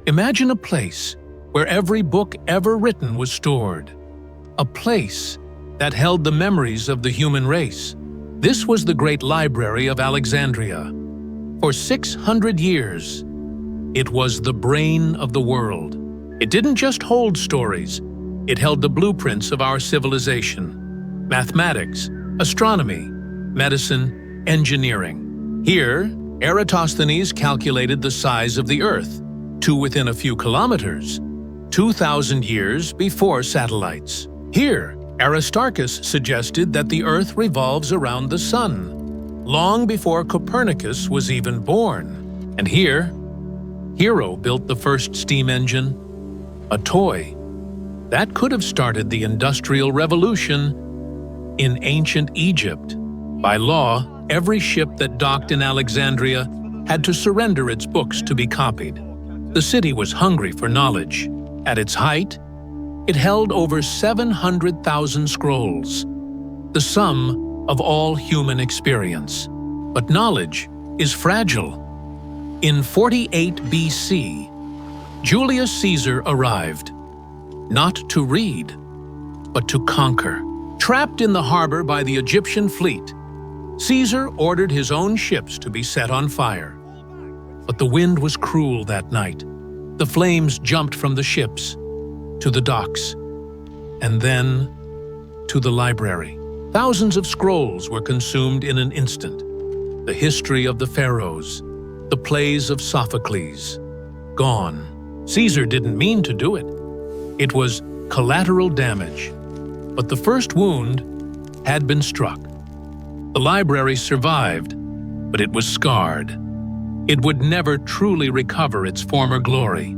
Imagine a place where every book ever written was stored. A place that held the memories of the human race. This was the Great Library of Alexandria. For 600 years, it was the brain of the world. It didn't just hold stories, it held the blueprints of our civilization. Mathematics, astronomy, medicine, engineering. Here, Eratosthenes calculated the size of the Earth to within a few kilometers, 2,000 years before satellites. Here, Aristarchus suggested that the Earth revolves around the Sun, long before Copernicus was even born. And here, Hero built the first steam engine, a toy that could have started the Industrial Revolution in ancient Egypt. By law, every ship that docked in Alexandria had to surrender its books to be copied. The city was hungry for knowledge. At its height, it held over 700,000 scrolls, the sum of all human experience. But knowledge is fragile. In 48 BC, Julius Caesar arrived, not to read, but to conquer. Trapped in the harbor by the Egyptian fleet, Caesar ordered his own ships to be set on fire. But the wind was cruel that night. The flames jumped from the ships to the docks, and then to the library. Thousands of scrolls were consumed in an instant. The history of the pharaohs, the plays of Sophocles, gone. Caesar didn't mean to do it. It was collateral damage. But the first wound had been struck. The library survived, but it was scarred. It would never truly recover its former glory.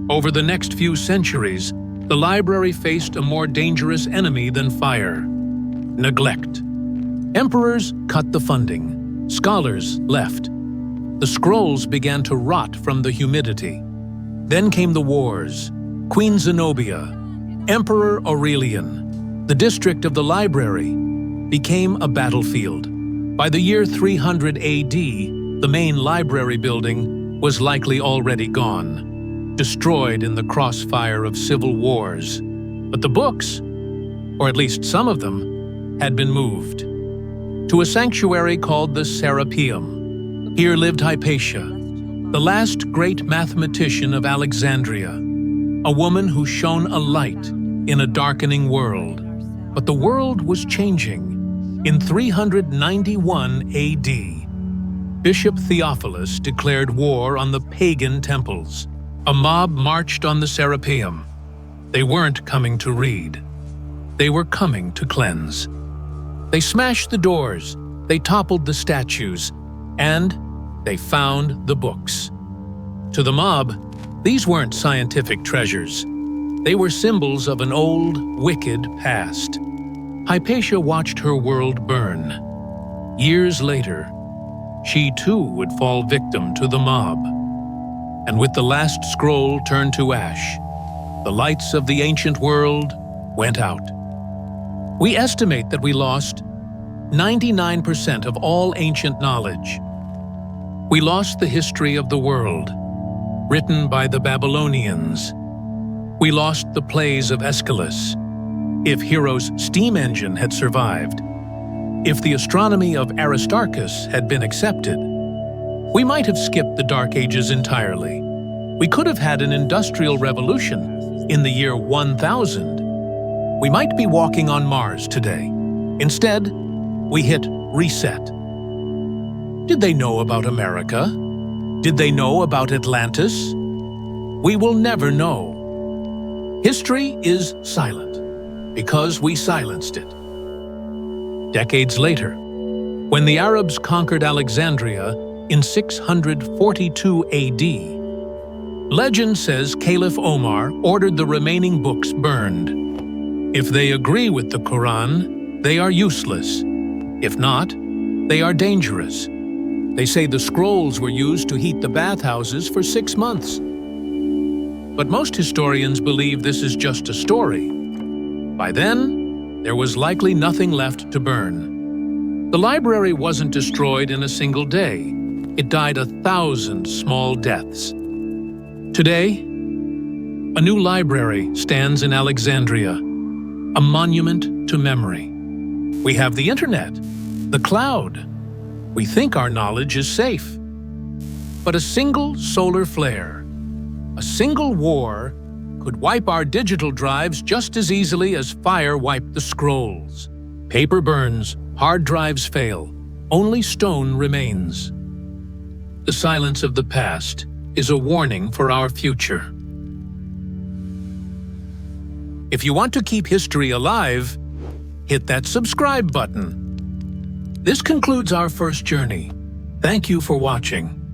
Over the next few centuries, the library faced a more dangerous enemy than fire: neglect. Emperors cut the funding. Scholars left. The scrolls began to rot from the humidity. Then came the wars. Queen Zenobia, Emperor Aurelian. The district of the library became a battlefield. By the year 300 AD, the main library building was likely already gone, destroyed in the crossfire of civil wars. But the books, or at least some of them, had been moved to a sanctuary called the Serapeum. Here lived Hypatia, the last great mathematician of Alexandria, a woman who shone a light in a darkening world. But the world was changing. In 391 AD, Bishop Theophilus declared war on the pagan temples. A mob marched on the Serapeum. They weren't coming to read. They were coming to cleanse. They smashed the doors, they toppled the statues, and they found the books. To the mob, these weren't scientific treasures. They were symbols of an old, wicked past. Hypatia watched her world burn. Years later, she too would fall victim to the mob. And with the last scroll turned to ash, the lights of the ancient world went out. We estimate that we lost 99% of all ancient knowledge. We lost the history of the world, written by the Babylonians. We lost the plays of Aeschylus. If Hero's steam engine had survived, if the astronomy of Aristarchus had been accepted, we might have skipped the Dark Ages entirely. We could have had an industrial revolution in the year 1000. We might be walking on Mars today. Instead, we hit reset. Did they know about America? Did they know about Atlantis? We will never know. History is silent because we silenced it. Decades later, when the Arabs conquered Alexandria in 642 AD, legend says Caliph Omar ordered the remaining books burned. If they agree with the Quran, they are useless. If not, they are dangerous. They say the scrolls were used to heat the bathhouses for 6 months. But most historians believe this is just a story. By then, there was likely nothing left to burn. The library wasn't destroyed in a single day. It died 1,000 small deaths. Today, a new library stands in Alexandria, a monument to memory. We have the internet, the cloud. We think our knowledge is safe. But a single solar flare, a single war, could wipe our digital drives just as easily as fire wiped the scrolls. Paper burns, hard drives fail, only stone remains. The silence of the past is a warning for our future. If you want to keep history alive, hit that subscribe button. This concludes our first journey. Thank you for watching.